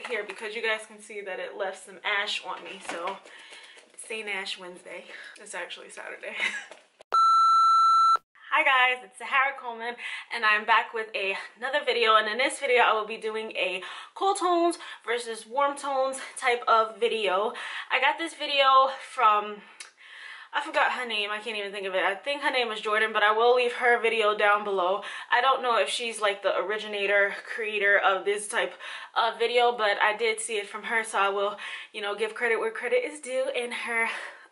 it here because you guys can see that it left some ash on me. So St. Ash Wednesday. It's actually Saturday. Hi guys, it's Sahara Coleman and I'm back with another video, and in this video I will be doing a cool tones versus warm tones type of video. I got this video from, I forgot her name, I can't even think of it. I think her name was Jordan, but I will leave her video down below. I don't know if she's like the originator, creator of this type of video, but I did see it from her, so I will, you know, give credit where credit is due, and her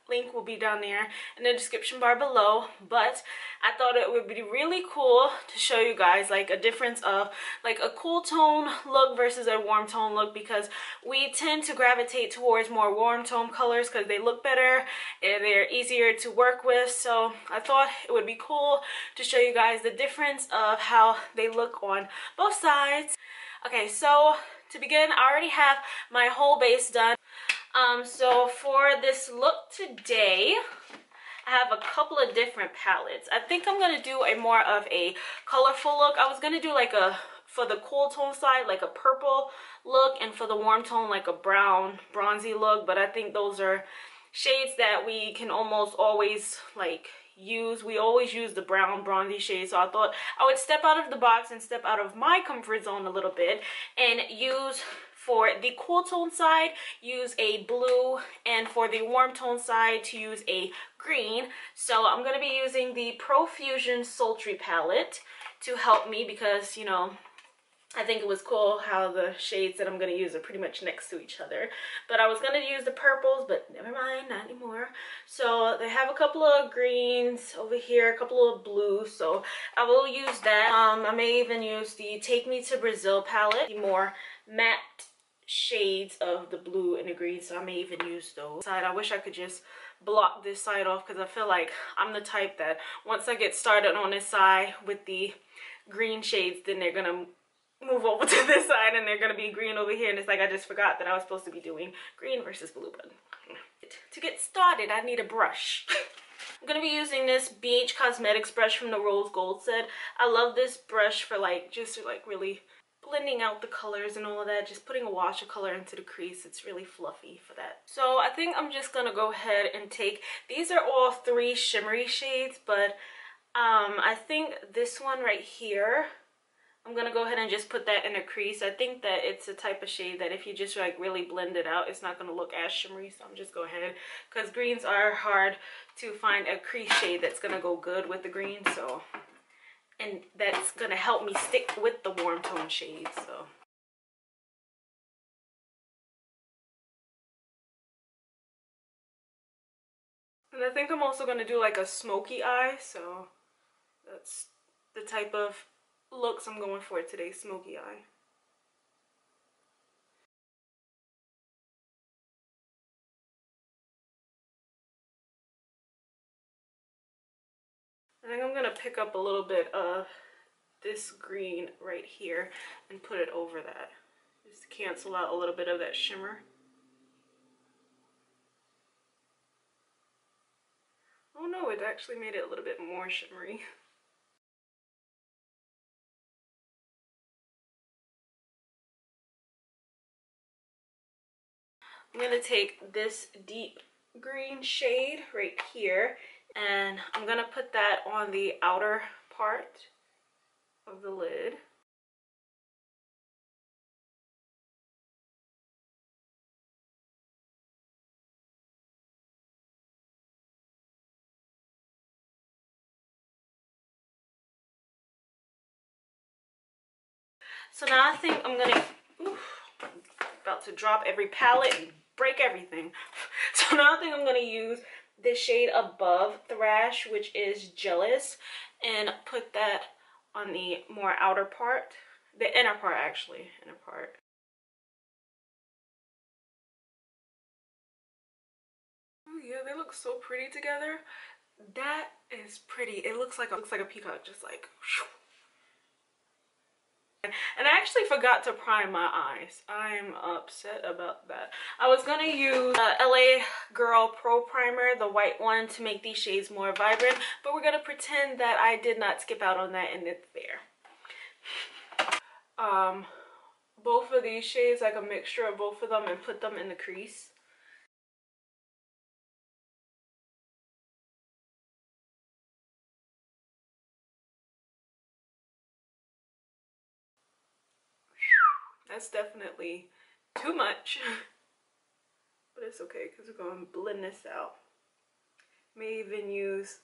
link will be down there in the description bar below. But I thought it would be really cool to show you guys like a difference of like a cool tone look versus a warm tone look, because we tend to gravitate towards more warm tone colors because they look better and they're easier to work with. So I thought it would be cool to show you guys the difference of how they look on both sides. Okay, so to begin, I already have my whole base done. So for this look today, I have a couple of different palettes. I think I'm going to do a more of a colorful look. I was going to do like a, for the cool tone side, like a purple look, and for the warm tone, like a brown, bronzy look. But I think those are shades that we can almost always like use. We always use the brown bronzy shade, so I thought I would step out of the box and step out of my comfort zone a little bit and use, for the cool tone side, use a blue, and for the warm tone side to use a green. So I'm going to be using the Profusion Sultry palette to help me, because, you know, I think it was cool how the shades that I'm going to use are pretty much next to each other. But I was going to use the purples, but never mind, not anymore. So they have a couple of greens over here, a couple of blues, so I will use that. I may even use the Take Me to Brazil palette, the more matte shades of the blue and the green, so I may even use those. I wish I could just block this side off, because I feel like I'm the type that once I get started on this side with the green shades, then they're gonna move over to this side and they're gonna be green over here, and it's like I just forgot that I was supposed to be doing green versus blue. But to get started, I need a brush. I'm gonna be using this BH Cosmetics brush from the Rose Gold set. I love this brush for like just like really blending out the colors and all of that, just putting a wash of color into the crease. It's really fluffy for that. So I think I'm just gonna go ahead and take, these are all 3 shimmery shades, but I think this one right here, I'm gonna go ahead and just put that in a crease. I think that it's a type of shade that if you just like really blend it out, it's not gonna look as shimmery, so I'm just go ahead, because greens are hard to find a crease shade that's gonna go good with the green, so, and that's gonna help me stick with the warm tone shades. So and I think I'm also gonna do like a smoky eye, so that's the type of looks I'm going for today, smoky eye. I think I'm gonna pick up a little bit of this green right here and put it over that, just to cancel out a little bit of that shimmer. Oh no, it actually made it a little bit more shimmery. I'm gonna take this deep green shade right here, and I'm gonna put that on the outer part of the lid. So now I think I'm gonna, about to drop every palette and break everything. So now I think I'm gonna use this shade above Thrash, which is Jealous, and put that on the more outer part, the inner part actually, inner part. Oh yeah, they look so pretty together. That is pretty. It looks like a peacock, just like whew. And I actually forgot to prime my eyes. I'm upset about that. I was gonna use LA Girl Pro Primer, the white one, to make these shades more vibrant, but we're gonna pretend that I did not skip out on that and it's there. both of these shades, like a mixture of both of them, and put them in the crease. That's definitely too much. But it's okay because we're going to blend this out. May even use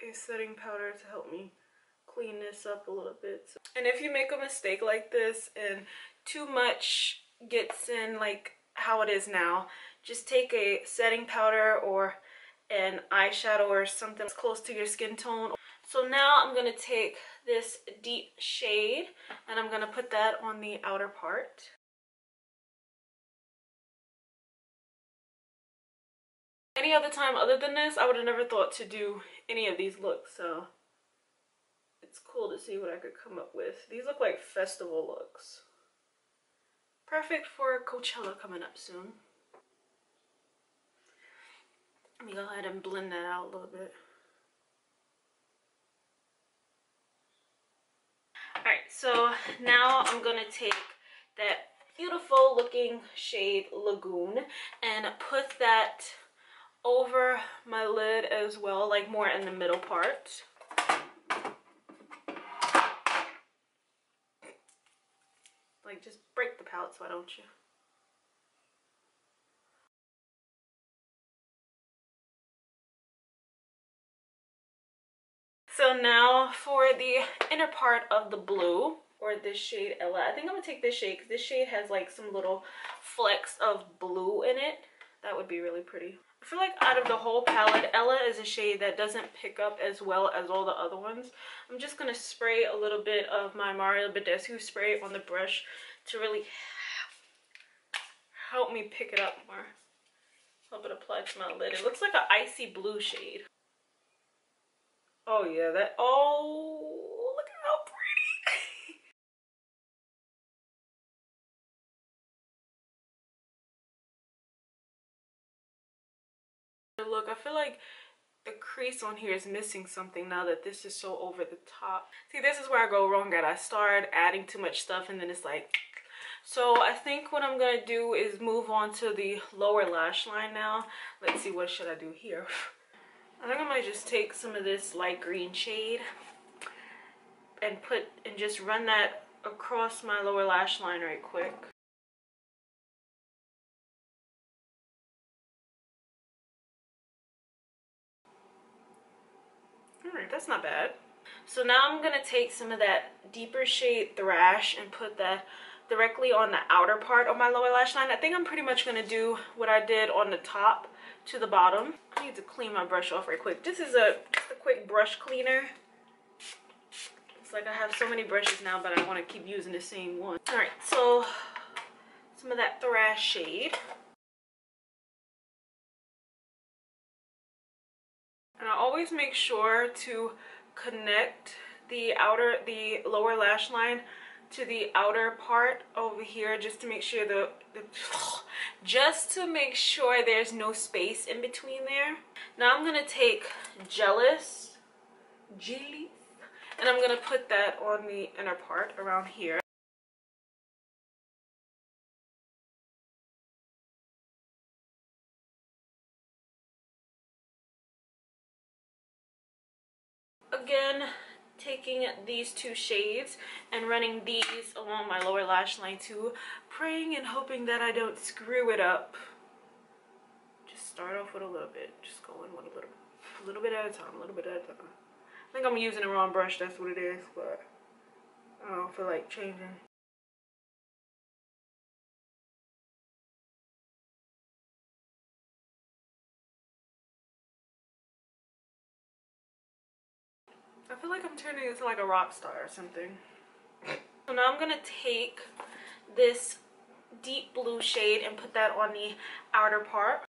a setting powder to help me clean this up a little bit. And if you make a mistake like this and too much gets in like how it is now, just take a setting powder or an eyeshadow or something that's close to your skin tone. So now I'm going to take this deep shade and I'm going to put that on the outer part. Any other time other than this, I would have never thought to do any of these looks, so it's cool to see what I could come up with. These look like festival looks. Perfect for Coachella coming up soon. Let me go ahead and blend that out a little bit. Alright, so now I'm going to take that beautiful looking shade Lagoon and put that over my lid as well, like more in the middle part. Like, just break the palette, why don't you? So now for the inner part of the blue, or this shade Ella. I think I'm gonna take this shade because this shade has like some little flecks of blue in it. That would be really pretty. I feel like out of the whole palette, Ella is a shade that doesn't pick up as well as all the other ones. I'm just gonna spray a little bit of my Mario Badescu spray on the brush to really help me pick it up more. Help it apply to my lid. It looks like an icy blue shade. Oh yeah, that, oh, look at how pretty. Look, I feel like the crease on here is missing something now that this is so over the top. See, this is where I go wrong at. I start adding too much stuff and then it's like, so I think what I'm gonna do is move on to the lower lash line now. Let's see, what should I do here? I think I might just take some of this light green shade and just run that across my lower lash line right quick. Alright, that's not bad. So now I'm gonna take some of that deeper shade Thrash and put that directly on the outer part of my lower lash line. I think I'm pretty much gonna do what I did on the top to the bottom. I need to clean my brush off right quick. This is just a quick brush cleaner. It's like I have so many brushes now, but I want to keep using the same one. Alright, so some of that Thrash shade. And I always make sure to connect the lower lash line to the outer part over here, just to make sure just to make sure there's no space in between there. Now I'm gonna take Jealous, and I'm gonna put that on the inner part around here. Again, taking these two shades and running these along my lower lash line too, praying and hoping that I don't screw it up. Just start off with a little bit, just go in with a little bit at a time, a little bit at a time. I think I'm using the wrong brush, that's what it is, but I don't feel like changing. I feel like I'm turning into like a rock star or something. So now I'm gonna take this deep blue shade and put that on the outer part.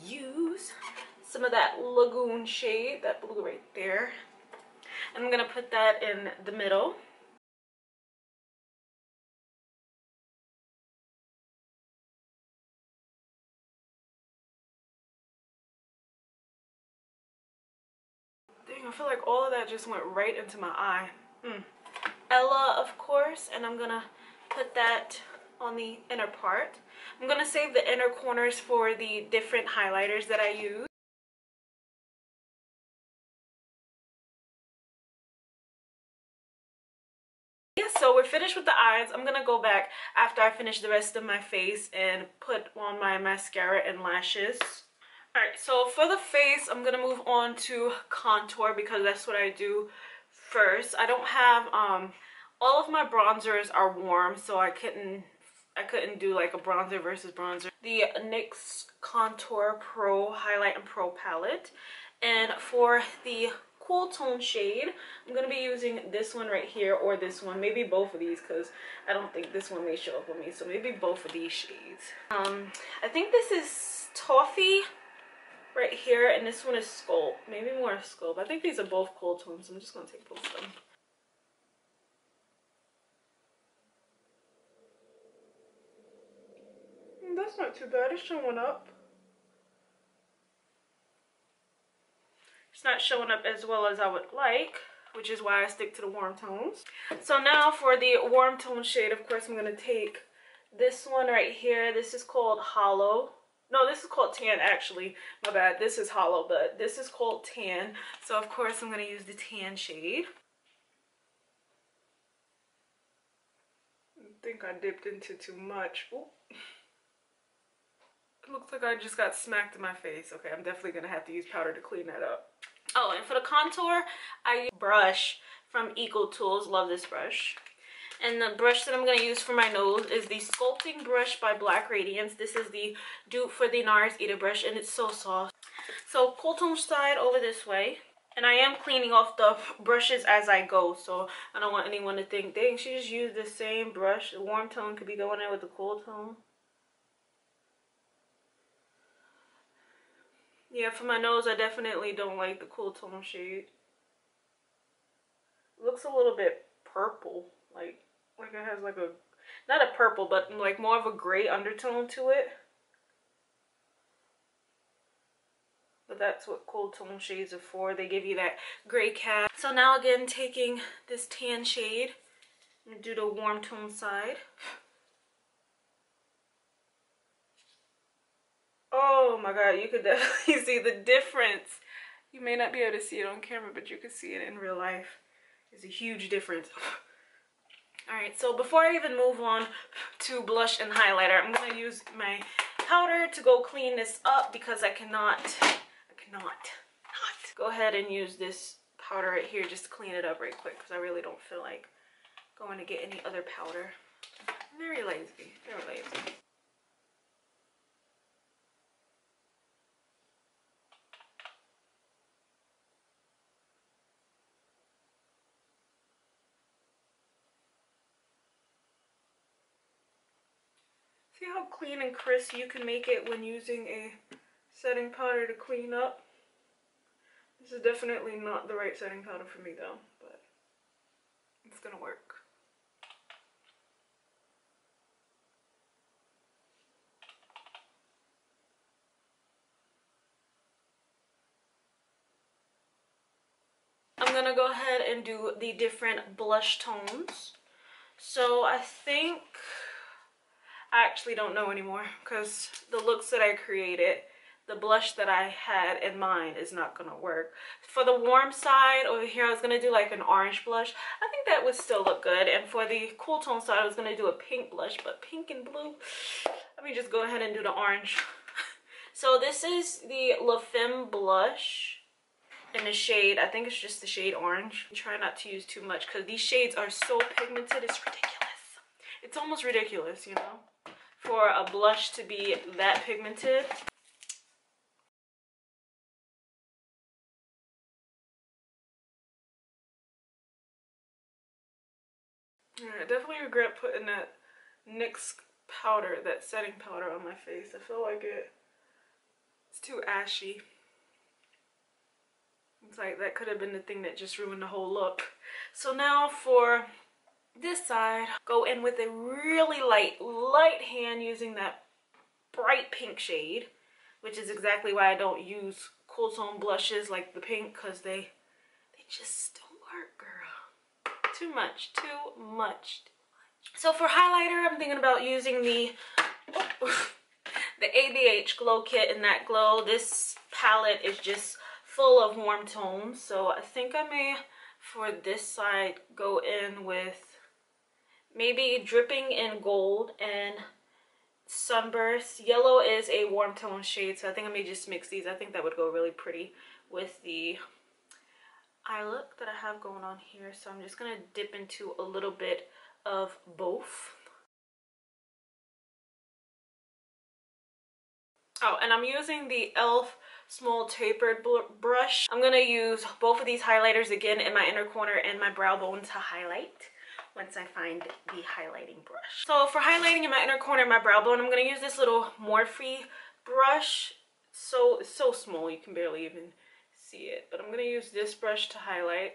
Use some of that Lagoon shade, that blue right there. And I'm gonna put that in the middle. I feel like all of that just went right into my eye. Ella, of course, and I'm gonna put that on the inner part. I'm gonna save the inner corners for the different highlighters that I use. Yeah, so we're finished with the eyes. I'm gonna go back after I finish the rest of my face and put on my mascara and lashes. Alright, so for the face, I'm gonna move on to contour because that's what I do first. I don't have all of my bronzers are warm, so I couldn't do like a bronzer versus bronzer. The NYX Contour Pro Highlight and Pro palette, and for the cool tone shade, I'm gonna be using this one right here or this one, maybe both of these, because I don't think this one may show up on me, so maybe both of these shades. I think this is Toffee right here, and this one is Sculpt, maybe more Sculpt. I think these are both cool tones, so I'm just gonna take both of them. That's not too bad, it's showing up. It's not showing up as well as I would like, which is why I stick to the warm tones. So now for the warm tone shade, of course, I'm gonna take this one right here. This is called Hollow. No, this is called Tan, actually. My bad, this is Hollow, but this is called Tan. So of course I'm gonna use the tan shade. I think I dipped into too much. Ooh. It looks like I just got smacked in my face. Okay, I'm definitely gonna have to use powder to clean that up. Oh, and for the contour, I use a brush from Eco Tools. Love this brush. And the brush that I'm gonna use for my nose is the Sculpting Brush by Black Radiance. This is the dupe for the NARS Eater brush, and it's so soft. So cool tone side over this way. And I am cleaning off the brushes as I go, so I don't want anyone to think, dang, she just used the same brush. The warm tone could be going in with the cool tone. Yeah, for my nose, I definitely don't like the cool tone shade. It looks a little bit purple, like it has like a, not a purple, but like more of a gray undertone to it. But that's what cool tone shades are for. They give you that gray cast. So now again, taking this tan shade and do the warm tone side. Oh my god, you could definitely see the difference. You may not be able to see it on camera, but you can see it in real life. There's a huge difference. Alright, so before I even move on to blush and highlighter, I'm going to use my powder to go clean this up because I cannot go ahead and use this powder right here just to clean it up right quick because I really don't feel like going to get any other powder. I'm very lazy, very lazy. See how clean and crisp you can make it when using a setting powder to clean up? This is definitely not the right setting powder for me though, but it's gonna work. I'm gonna go ahead and do the different blush tones. So I think, I actually don't know anymore because the looks that I created, the blush that I had in mind is not gonna work. For the warm side over here, I was gonna do like an orange blush. I think that would still look good. And for the cool tone side, I was gonna do a pink blush, but pink and blue, let me just go ahead and do the orange. So this is the Femme blush in the shade, I think it's just the shade orange. Try not to use too much because these shades are so pigmented, it's ridiculous. It's almost ridiculous, you know, for a blush to be that pigmented. Yeah, I definitely regret putting that NYX powder, that setting powder on my face. I feel like it's too ashy. It's like that could have been the thing that just ruined the whole look. So now for this side, go in with a really light hand using that bright pink shade, which is exactly why I don't use cool tone blushes like the pink, because they just don't work, girl. Too much, too much. So for highlighter, I'm thinking about using the the ABH Glow Kit in that glow. This palette is just full of warm tones, so I think I may, for this side, go in with maybe Dripping in Gold and Sunburst. Yellow is a warm tone shade, so I think I may just mix these. I think that would go really pretty with the eye look that I have going on here. So I'm just gonna dip into a little bit of both. Oh, and I'm using the e.l.f. small tapered brush. I'm gonna use both of these highlighters again in my inner corner and my brow bone to highlight once I find the highlighting brush. So for highlighting in my inner corner and my brow bone, I'm gonna use this little Morphe brush. So it's so small you can barely even see it, but I'm gonna use this brush to highlight.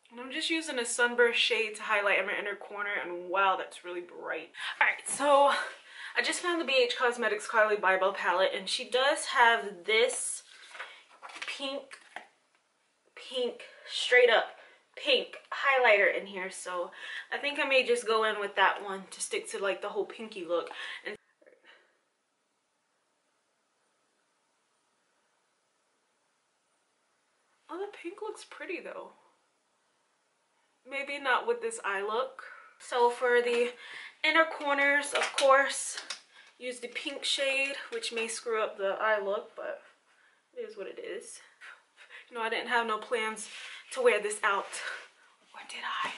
And I'm just using a Sunburst shade to highlight in my inner corner, and wow, that's really bright. All right, so I just found the BH Cosmetics Carli Bybel palette, and she does have this pink, straight up pink highlighter in here. So I think I may just go in with that one to stick to like the whole pinky look. And oh, the pink looks pretty though. Maybe not with this eye look. So for the inner corners, of course, use the pink shade, which may screw up the eye look, but it is what it is. You know, I didn't have no plans to wear this out, or did I?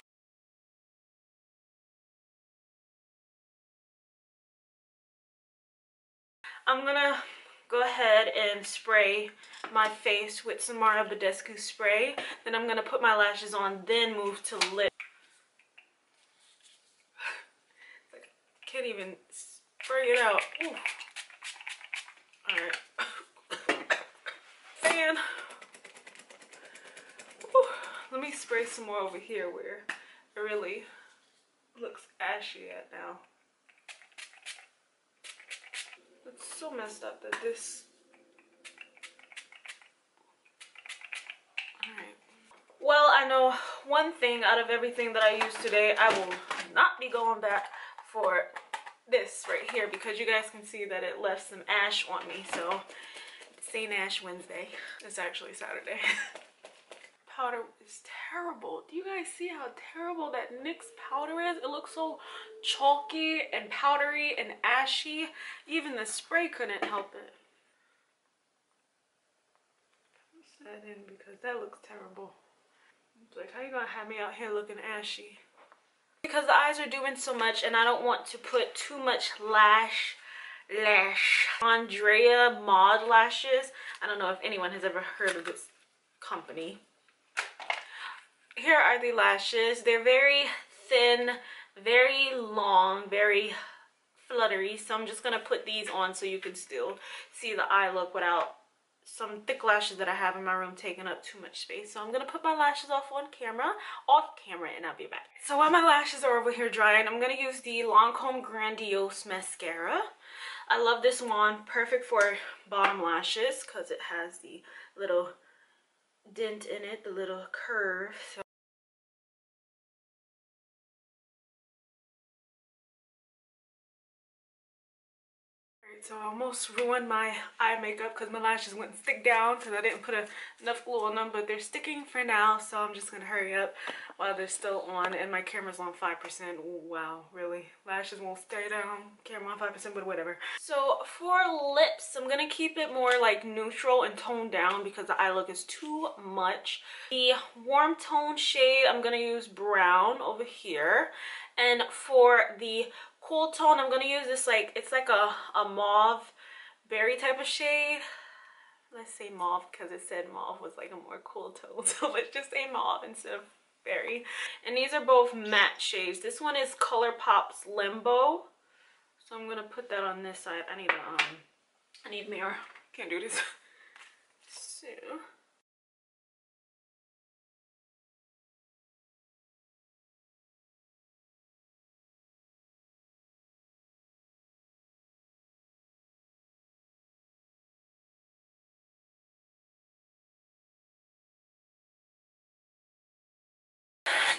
I'm gonna go ahead and spray my face with some Mara Badescu spray. Then I'm gonna put my lashes on, then move to lip. Like, can't even spray it out. Ooh. All right. Fan. Ooh. Let me spray some more over here where it really looks ashy at now. It's so messed up that this. Alright. Well, I know one thing out of everything that I used today, I will not be going back for this right here, because you guys can see that it left some ash on me. So it's St. Ash Wednesday. It's actually Saturday. Powder is terrible. Do you guys see how terrible that NYX powder is? It looks so chalky and powdery and ashy. Even the spray couldn't help it. Put that in because that looks terrible. It's like, how you gonna have me out here looking ashy? Because the eyes are doing so much and I don't want to put too much lash. Andrea Lashes. I don't know if anyone has ever heard of this company. Here are the lashes. They're very thin, very long, very fluttery. So I'm just going to put these on so you can still see the eye look without some thick lashes that I have in my room taking up too much space. So I'm going to put my lashes off camera, and I'll be back. So while my lashes are over here drying, I'm going to use the Lancome Grandiose Mascara. I love this one. Perfect for bottom lashes because it has the little dent in it, the little curve. So so I almost ruined my eye makeup because my lashes wouldn't stick down because I didn't put enough glue on them, but they're sticking for now, so I'm just gonna hurry up while they're still on. And my camera's on 5%. Wow, really? Lashes won't stay down. Camera on 5%, but whatever. So for lips, I'm gonna keep it more like neutral and toned down because the eye look is too much. The warm tone shade, I'm gonna use brown over here. And for the cool tone, I'm gonna use this, like, it's like a mauve berry type of shade. Let's say mauve because it said mauve was like a more cool tone, so let's just say mauve instead of berry. And these are both matte shades. This one is Colourpop's Limbo, so I'm gonna put that on this side. I need mirror. Can't do this. So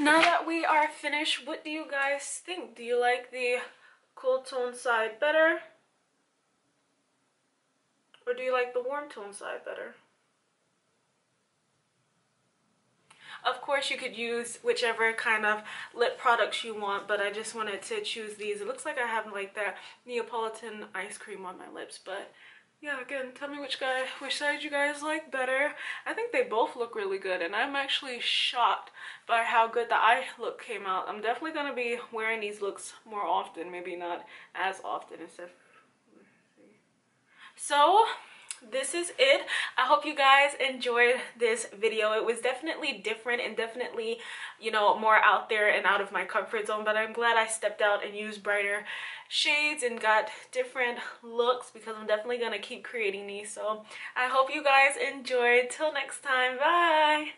now that we are finished, what do you guys think? Do you like the cool tone side better? Or do you like the warm tone side better? Of course, you could use whichever kind of lip products you want, but I just wanted to choose these. It looks like I have like that Neapolitan ice cream on my lips, but yeah, again, tell me which side you guys like better. I think they both look really good, and I'm actually shocked by how good the eye look came out. I'm definitely going to be wearing these looks more often, maybe not as often. So this is it. I hope you guys enjoyed this video. It was definitely different and definitely, you know, more out there and out of my comfort zone, but I'm glad I stepped out and used brighter shades and got different looks, because I'm definitely gonna keep creating these. So I hope you guys enjoyed. Till next time, bye.